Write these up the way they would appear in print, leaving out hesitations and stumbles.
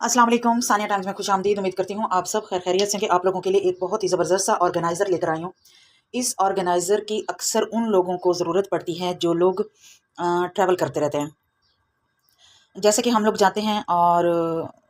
अस्सलाम वालेकुम, सानिया टाइम्स में खुशामदीद। उम्मीद करती हूँ आप सब खैर खैरियत से कि आप लोगों के लिए एक बहुत ही ज़बरदस्त सा ऑर्गेनाइज़र लेकर आई हूँ। इस ऑर्गेनाइज़र की अक्सर उन लोगों को ज़रूरत पड़ती है जो लोग ट्रैवल करते रहते हैं। जैसे कि हम लोग जाते हैं और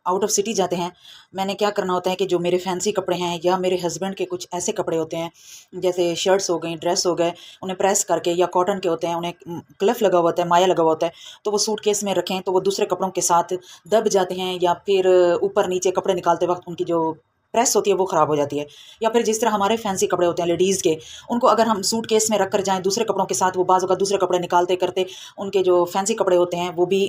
आउट ऑफ सिटी जाते हैं। मैंने क्या करना होता है कि जो मेरे फैंसी कपड़े हैं या मेरे हस्बैंड के कुछ ऐसे कपड़े होते हैं, जैसे शर्ट्स हो गई, ड्रेस हो गए, उन्हें प्रेस करके या कॉटन के होते हैं, उन्हें क्लफ लगा हुआ होता है, माया लगा हुआ होता है, तो वो सूटकेस में रखें तो वो दूसरे कपड़ों के साथ दब जाते हैं, या फिर ऊपर नीचे कपड़े निकालते वक्त उनकी जो प्रेस होती है वो ख़राब हो जाती है। या फिर जिस तरह हमारे फैंसी कपड़े होते हैं लेडीज़ के, उनको अगर हम सूटकेस में रख कर जाएँ दूसरे कपड़ों के साथ, वो बाज़ का दूसरे कपड़े निकालते करते उनके जो फैंसी कपड़े होते हैं वो भी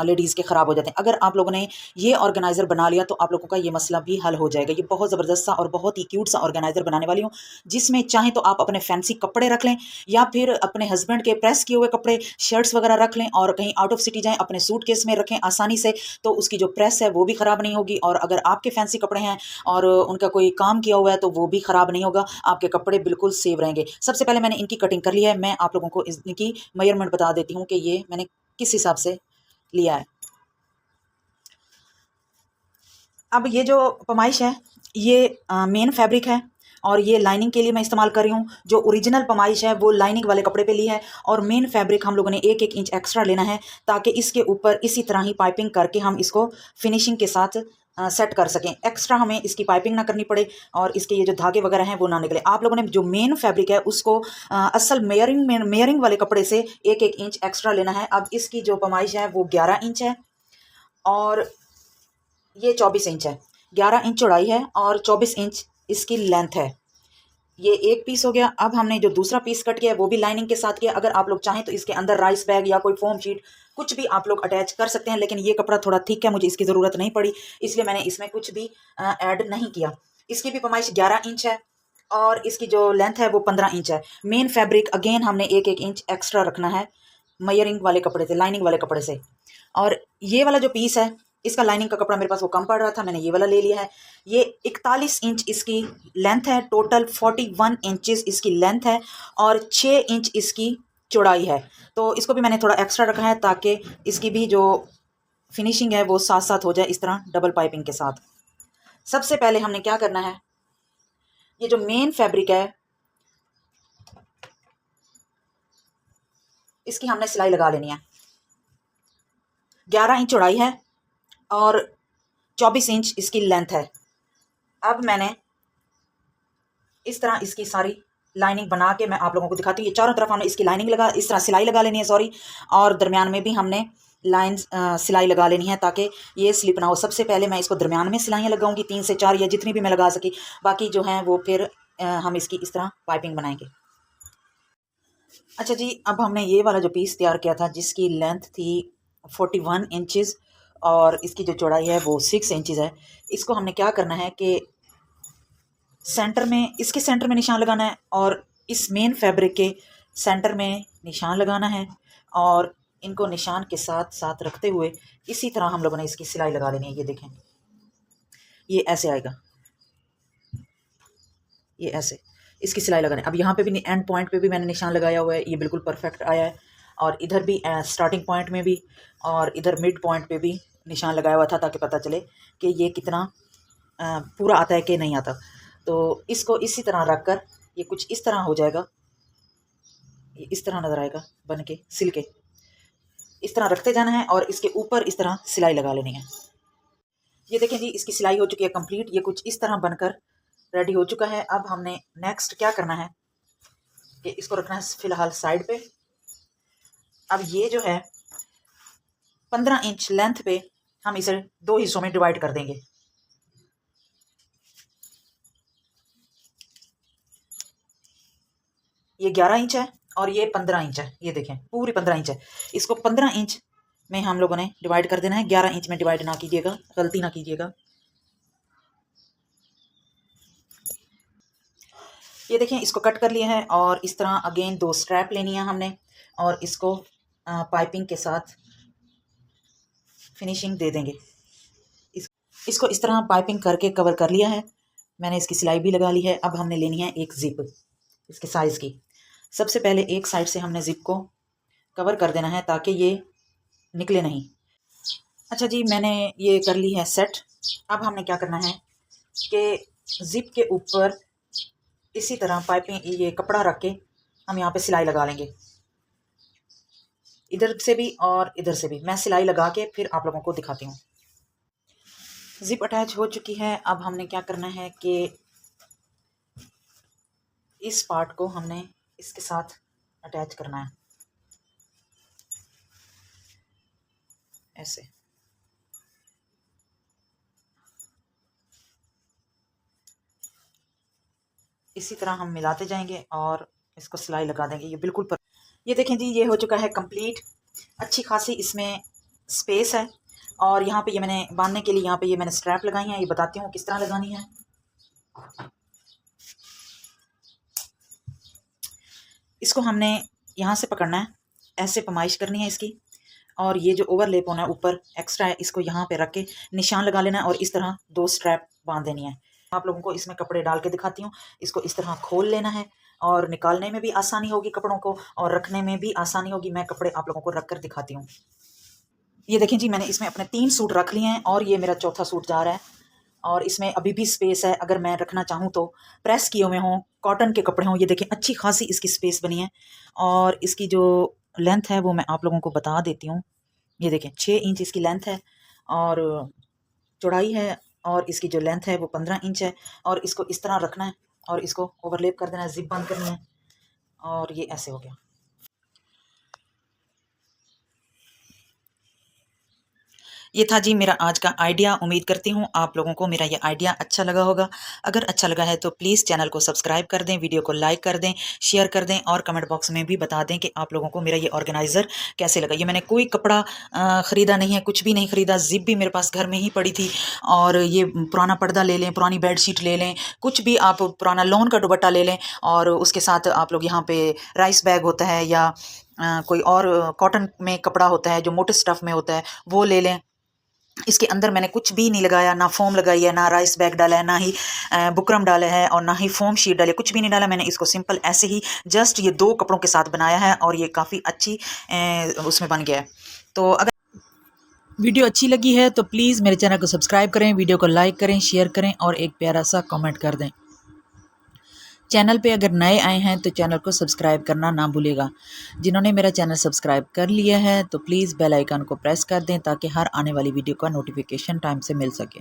लेडीज़ के ख़राब हो जाते हैं। अगर आप लोगों ने ये ऑर्गेनाइज़र बना लिया तो आप लोगों का ये मसला भी हल हो जाएगा। ये बहुत ज़बरदस्त सा और बहुत ही क्यूट सा ऑर्गेनाइज़र बनाने वाली हूँ, जिसमें चाहें तो आप अपने फैंसी कपड़े रख लें या फिर अपने हस्बैंड के प्रेस किए हुए कपड़े, शर्ट्स वगैरह रख लें, और कहीं आउट ऑफ सिटी जाएँ अपने सूटकेस में रखें आसानी से, तो उसकी जो प्रेस है वो भी ख़राब नहीं होगी। और अगर आपके फैंसी कपड़े हैं और उनका कोई काम किया हुआ है तो वो भी ख़राब नहीं होगा, आपके कपड़े बिल्कुल सेफ रहेंगे। सबसे पहले मैंने इनकी कटिंग कर ली है। मैं आप लोगों को इनकी मेजरमेंट बता देती हूँ कि ये मैंने किस हिसाब से लिया है। अब ये जो पमाइश है ये मेन फैब्रिक है, और ये लाइनिंग के लिए मैं इस्तेमाल कर रही हूँ। जो ओरिजिनल पमाइश है वो लाइनिंग वाले कपड़े पे ली है, और मेन फैब्रिक हम लोगों ने 1-1 इंच एक्स्ट्रा लेना है, ताकि इसके ऊपर इसी तरह ही पाइपिंग करके हम इसको फिनिशिंग के साथ सेट कर सकें। एक्स्ट्रा हमें इसकी पाइपिंग ना करनी पड़े और इसके ये जो धागे वगैरह हैं वो ना निकले। आप लोगों ने जो मेन फैब्रिक है उसको असल मेयरिंग वाले कपड़े से 1-1 इंच एक्स्ट्रा लेना है। अब इसकी जो पमाइश है वो 11 इंच है और ये 24 इंच है। 11 इंच चौड़ाई है और 24 इंच इसकी लेंथ है। ये एक पीस हो गया। अब हमने जो दूसरा पीस कट किया है वो भी लाइनिंग के साथ किया। अगर आप लोग चाहें तो इसके अंदर राइस बैग या कोई फोम शीट कुछ भी आप लोग अटैच कर सकते हैं, लेकिन ये कपड़ा थोड़ा थिक है, मुझे इसकी ज़रूरत नहीं पड़ी, इसलिए मैंने इसमें कुछ भी ऐड नहीं किया। इसकी भी पमाइश 11 इंच है और इसकी जो लेंथ है वो 15 इंच है। मेन फैब्रिक अगेन हमने 1-1 इंच एक्स्ट्रा रखना है मयरिंग वाले कपड़े से, लाइनिंग वाले कपड़े से। और ये वाला जो पीस है इसका लाइनिंग का कपड़ा मेरे पास वो कम पड़ रहा था, मैंने ये वाला ले लिया है। ये 41 इंच इसकी लेंथ है, टोटल 41 इंचेस इसकी लेंथ है और 6 इंच इसकी चौड़ाई है। तो इसको भी मैंने थोड़ा एक्स्ट्रा रखा है ताकि इसकी भी जो फिनिशिंग है वो साथ साथ हो जाए, इस तरह डबल पाइपिंग के साथ। सबसे पहले हमने क्या करना है, ये जो मेन फैब्रिक है इसकी हमने सिलाई लगा लेनी है। 11 इंच चौड़ाई है और 24 इंच इसकी लेंथ है। अब मैंने इस तरह इसकी सारी लाइनिंग बना के मैं आप लोगों को दिखाती हूँ। ये चारों तरफ हमने इसकी लाइनिंग लगा, इस तरह सिलाई लगा लेनी है, सॉरी, और दरमियान में भी हमने लाइंस सिलाई लगा लेनी है ताकि ये स्लिप ना हो। सबसे पहले मैं इसको दरमियान में सिलाइयाँ लगाऊंगी 3 से 4 या जितनी भी मैं लगा सकी, बाकी जो हैं वो फिर हम इसकी इस तरह पाइपिंग बनाएंगे। अच्छा जी, अब हमने ये वाला जो पीस तैयार किया था जिसकी लेंथ थी 41 इंचज़ और इसकी जो चौड़ाई है वो 6 इंचज़ है, इसको हमने क्या करना है कि सेंटर में, इसके सेंटर में निशान लगाना है और इस मेन फैब्रिक के सेंटर में निशान लगाना है, और इनको निशान के साथ साथ रखते हुए इसी तरह हम लोगों ने इसकी सिलाई लगा लेनी है। ये देखें, ये ऐसे आएगा, ये ऐसे इसकी सिलाई लगानी है। अब यहाँ पे भी एंड पॉइंट पे भी मैंने निशान लगाया हुआ है, ये बिल्कुल परफेक्ट आया है, और इधर भी स्टार्टिंग पॉइंट में भी और इधर मिड पॉइंट पे भी निशान लगाया हुआ था ताकि पता चले कि ये कितना पूरा आता है कि नहीं आता। तो इसको इसी तरह रख कर ये कुछ इस तरह हो जाएगा, ये इस तरह नज़र आएगा बन के सिल के। इस तरह रखते जाना है और इसके ऊपर इस तरह सिलाई लगा लेनी है। ये देखें जी, इसकी सिलाई हो चुकी है कंप्लीट, ये कुछ इस तरह बनकर रेडी हो चुका है। अब हमने नेक्स्ट क्या करना है कि इसको रखना है फिलहाल साइड पे। अब ये जो है 15 इंच लेंथ पे हम इसे 2 हिस्सों में डिवाइड कर देंगे। ये 11 इंच है और ये 15 इंच है, ये देखें पूरी 15 इंच है। इसको 15 इंच में हम लोगों ने डिवाइड कर देना है, 11 इंच में डिवाइड ना कीजिएगा, गलती ना कीजिएगा। ये देखें, इसको कट कर लिया है और इस तरह अगेन 2 स्ट्रैप लेनी है हमने और इसको पाइपिंग के साथ फिनिशिंग दे देंगे। इसको इस तरह पाइपिंग करके कवर कर लिया है, मैंने इसकी सिलाई भी लगा ली है। अब हमने लेनी है एक ज़िप इसके साइज़ की। सबसे पहले एक साइड से हमने ज़िप को कवर कर देना है ताकि ये निकले नहीं। अच्छा जी, मैंने ये कर ली है सेट, अब हमने क्या करना है कि जिप के ऊपर इसी तरह पाइपिंग ये कपड़ा रख के हम यहाँ पे सिलाई लगा लेंगे, इधर से भी और इधर से भी। मैं सिलाई लगा के फिर आप लोगों को दिखाती हूँ। जिप अटैच हो चुकी है। अब हमने क्या करना है कि इस पार्ट को हमने इसके साथ अटैच करना है ऐसे। इसी तरह हम मिलाते जाएंगे और इसको सिलाई लगा देंगे। ये बिल्कुल ये देखें जी, ये हो चुका है कंप्लीट। अच्छी खासी इसमें स्पेस है और यहाँ पे ये मैंने बांधने के लिए यहाँ पे ये मैंने स्ट्रैप लगाई है। ये बताती हूँ किस तरह लगानी है। इसको हमने यहाँ से पकड़ना है, ऐसे पमाइश करनी है इसकी, और ये जो ओवरलेप होना है ऊपर एक्स्ट्रा है इसको यहाँ पे रख के निशान लगा लेना है और इस तरह 2 स्ट्रैप बांध देनी है। आप लोगों को इसमें कपड़े डाल के दिखाती हूँ। इसको इस तरह खोल लेना है और निकालने में भी आसानी होगी कपड़ों को और रखने में भी आसानी होगी। मैं कपड़े आप लोगों को रख कर दिखाती हूँ। ये देखें जी, मैंने इसमें अपने 3 सूट रख लिए हैं और ये मेरा चौथा सूट जा रहा है और इसमें अभी भी स्पेस है। अगर मैं रखना चाहूँ तो प्रेस किए हुए हों, कॉटन के कपड़े हों। ये देखें अच्छी खासी इसकी स्पेस बनी है और इसकी जो लेंथ है वो मैं आप लोगों को बता देती हूँ। ये देखें 6 इंच इसकी लेंथ है और चौड़ाई है और इसकी जो लेंथ है वो 15 इंच है। और इसको इस तरह रखना है और इसको ओवरलेप कर देना है, जिप बंद करनी है और ये ऐसे हो गया। ये था जी मेरा आज का आइडिया। उम्मीद करती हूँ आप लोगों को मेरा ये आइडिया अच्छा लगा होगा। अगर अच्छा लगा है तो प्लीज़ चैनल को सब्सक्राइब कर दें, वीडियो को लाइक कर दें, शेयर कर दें और कमेंट बॉक्स में भी बता दें कि आप लोगों को मेरा ये ऑर्गेनाइज़र कैसे लगा। ये मैंने कोई कपड़ा ख़रीदा नहीं है, कुछ भी नहीं ख़रीदा। जिप भी मेरे पास घर में ही पड़ी थी और ये पुराना पर्दा ले लें, पुरानी बेडशीट ले लें, कुछ भी आप पुराना लॉन का दुपट्टा ले लें और उसके साथ आप लोग यहाँ पे राइस बैग होता है या कोई और कॉटन में कपड़ा होता है जो मोटे स्टफ़ में होता है वो ले लें। इसके अंदर मैंने कुछ भी नहीं लगाया, ना फोम लगाई है, ना राइस बैग डाला है, ना ही बुकरम डाला है और ना ही फोम शीट डाली, कुछ भी नहीं डाला। मैंने इसको सिंपल ऐसे ही जस्ट ये 2 कपड़ों के साथ बनाया है और ये काफ़ी अच्छी उसमें बन गया है। तो अगर वीडियो अच्छी लगी है तो प्लीज़ मेरे चैनल को सब्सक्राइब करें, वीडियो को लाइक करें, शेयर करें और एक प्यारा सा कमेंट कर दें। चैनल पे अगर नए आए हैं तो चैनल को सब्सक्राइब करना ना भूलिएगा। जिन्होंने मेरा चैनल सब्सक्राइब कर लिया है तो प्लीज़ बेल आइकन को प्रेस कर दें ताकि हर आने वाली वीडियो का नोटिफिकेशन टाइम से मिल सके।